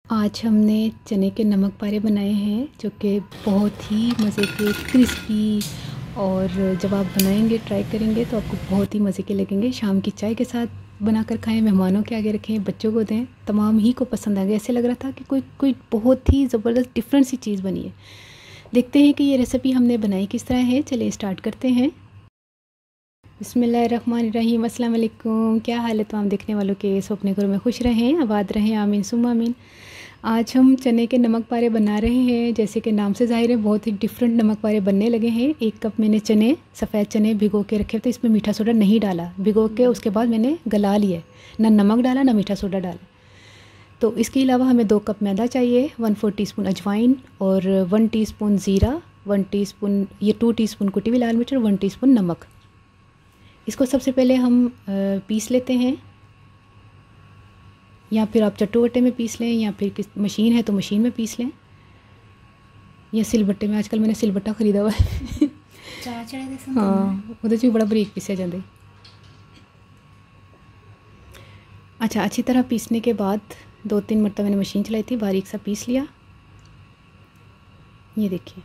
आज हमने चने के नमक पारे बनाए हैं जो कि बहुत ही मज़े के क्रिस्पी, और जब आप बनाएंगे ट्राई करेंगे तो आपको बहुत ही मज़े के लगेंगे। शाम की चाय के साथ बनाकर खाएं, मेहमानों के आगे रखें, बच्चों को दें, तमाम ही को पसंद आ गया। ऐसे लग रहा था कि कोई बहुत ही ज़बरदस्त डिफरेंट सी चीज़ बनी है। देखते हैं कि ये रेसिपी हमने बनाई किस तरह है। चलिए स्टार्ट करते हैं। बिस्मिल्लाहिर्रहमानिर्रहीम, अस्सलाम वालेकुम। क्या हाल है तमाम देखने वालों के? सो अपने घरों में खुश रहें, आबाद रहें, आमीन सुम्मा आमीन। आज हम चने के नमक पारे बना रहे हैं। जैसे कि नाम से ज़ाहिर है बहुत ही डिफरेंट नमक पारे बनने लगे हैं। 1 कप मैंने चने, सफ़ेद चने भिगो के रखे थे। इसमें मीठा सोडा नहीं डाला, भिगो के उसके बाद मैंने गला लिया, ना नमक डाला ना मीठा सोडा डाला। तो इसके अलावा हमें 2 कप मैदा चाहिए, 1/4 टीस्पून अजवाइन और 1 टीस्पून ज़ीरा, 1 टीस्पून ये 2 टीस्पून कुटी हुई लाल मिर्च और 1 टीस्पून नमक। इसको सबसे पहले हम पीस लेते हैं, या फिर आप चट्टू-बट्टे में पीस लें, या फिर किस मशीन है तो मशीन में पीस लें, या सिलबट्टे में। आजकल मैंने सिलबट्टा ख़रीदा हुआ है। हाँ, वो भी बड़ा बारीक पीसा जाता है। अच्छा, अच्छी तरह पीसने के बाद 2-3 मरतबा मैंने मशीन चलाई थी, बारीक सा पीस लिया। ये देखिए,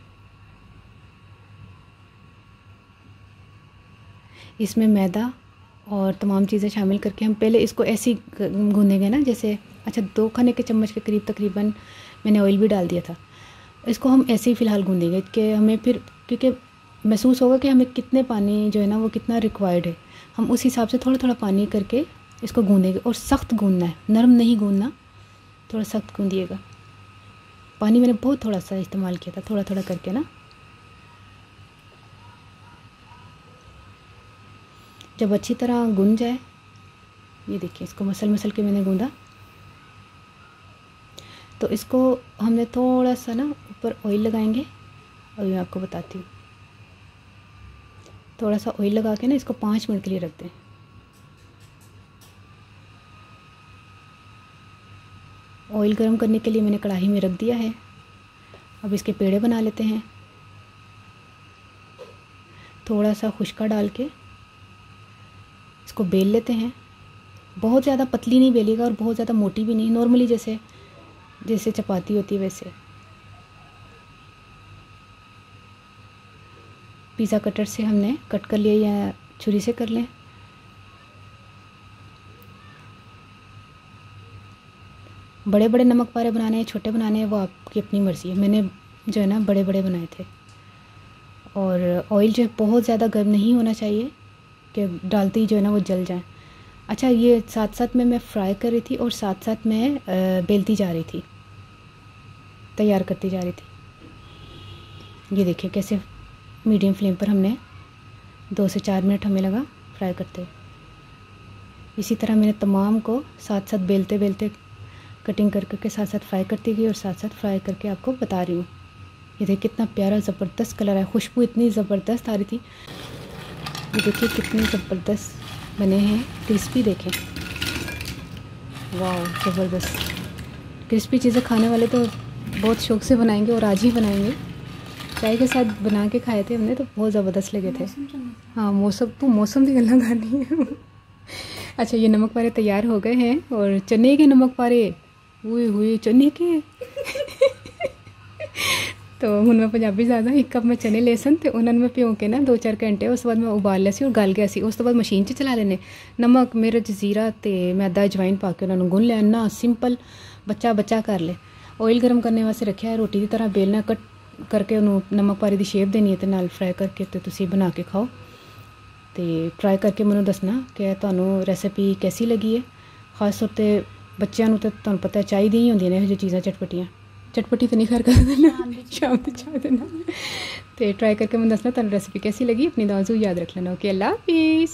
इसमें मैदा और तमाम चीज़ें शामिल करके हम पहले इसको ऐसे ही गूँधेंगे ना, जैसे अच्छा 2 खाने के चम्मच के करीब तकरीबन मैंने ऑयल भी डाल दिया था। इसको हम ऐसे ही फ़िलहाल गूँधेंगे कि हमें फिर, क्योंकि महसूस होगा कि हमें कितने पानी जो है ना वो कितना रिक्वायर्ड है, हम उस हिसाब से थोड़ा थोड़ा पानी करके इसको गूँधेंगे। और सख्त गूँधना है, नरम नहीं गूँधना, थोड़ा सख्त गूँधिएगा। पानी मैंने बहुत थोड़ा सा इस्तेमाल किया था, थोड़ा थोड़ा करके ना। जब अच्छी तरह गूंद जाए, ये देखिए इसको मसल मसल के मैंने गूंदा, तो इसको हमने थोड़ा सा ना ऊपर ऑयल लगाएंगे। और मैं आपको बताती हूँ, थोड़ा सा ऑयल लगा के ना इसको 5 मिनट के लिए रख दें। ऑयल गर्म करने के लिए मैंने कढ़ाई में रख दिया है। अब इसके पेड़े बना लेते हैं। थोड़ा सा खुशका डाल के इसको बेल लेते हैं। बहुत ज़्यादा पतली नहीं बेलिएगा और बहुत ज़्यादा मोटी भी नहीं, नॉर्मली जैसे चपाती होती है वैसे। पिज़्ज़ा कटर से हमने कट कर लिया, या छुरी से कर लें। बड़े बड़े नमक पारे बनाने हैं, छोटे बनाने हैं, वो आपकी अपनी मर्ज़ी है। मैंने जो है ना बड़े बड़े बनाए थे। और ऑयल जो है बहुत ज़्यादा गर्म नहीं होना चाहिए कि डालते ही जो है ना वो जल जाए। अच्छा, ये साथ साथ में मैं फ्राई कर रही थी और साथ साथ मैं बेलती जा रही थी, तैयार करती जा रही थी। ये देखिए कैसे मीडियम फ्लेम पर हमने 2 से 4 मिनट हमें लगा फ्राई करते हुए। इसी तरह मैंने तमाम को साथ साथ बेलते बेलते कटिंग कर करके साथ साथ फ्राई करती गई, और साथ साथ फ्राई करके आपको बता रही हूँ। ये देखिए कितना प्यारा ज़बरदस्त कलर है, खुशबू इतनी ज़बरदस्त आ रही थी। ये देखिए कितने ज़बरदस्त बने हैं, क्रिस्पी देखें, वाह ज़बरदस्त। क्रिस्पी चीज़ें खाने वाले तो बहुत शौक़ से बनाएंगे, और आज ही बनाएंगे। चाय के साथ बना के खाए थे हमने, तो बहुत ज़बरदस्त लगे थे। हाँ, मौसम की गल्ला करनी है। अच्छा, ये नमक पारे तैयार हो गए हैं। और चने के नमक पारे हुए चने के तो ਹੁਣ मैं पंजाबी ज़्यादा 1 कप में चने ले सन, तो उन्होंने मैं ਭਿਓ के ना 2-4 घंटे, उस बाद मैं उबाल लिया सी और गल गया सी। उस तो बाद मशीन 'ਚ चला लेने, नमक मिर्च जीरा ते मैदा अजवाइन पा के उन्होंने गुन लिया ना। सिंपल बच्चा कर ले। ऑयल गर्म करने वास्ते रखा है, रोटी की तरह बेलना, कट करके उन्होंने नमक पारे की शेप देनी है, तो नाल फ्राई करके तो तुसी बना के खाओ। तो ट्राई करके मैनू दसना कि तुहानू रेसिपी कैसी लगी है। खास तौर पर बच्चों को तो तुहानू पता चाहिए ही होंदियां ने ਇਹੋ ਜਿਹੀ चीज़ां चटपटी तो नहीं खैर कर देना, शाम को चाह देना। तो ट्राई करके मैं दसना तुहानू रेसिपी कैसी लगी। अपनी दुआ याद रख लेना। ओके, अल्लाह हाफिज़।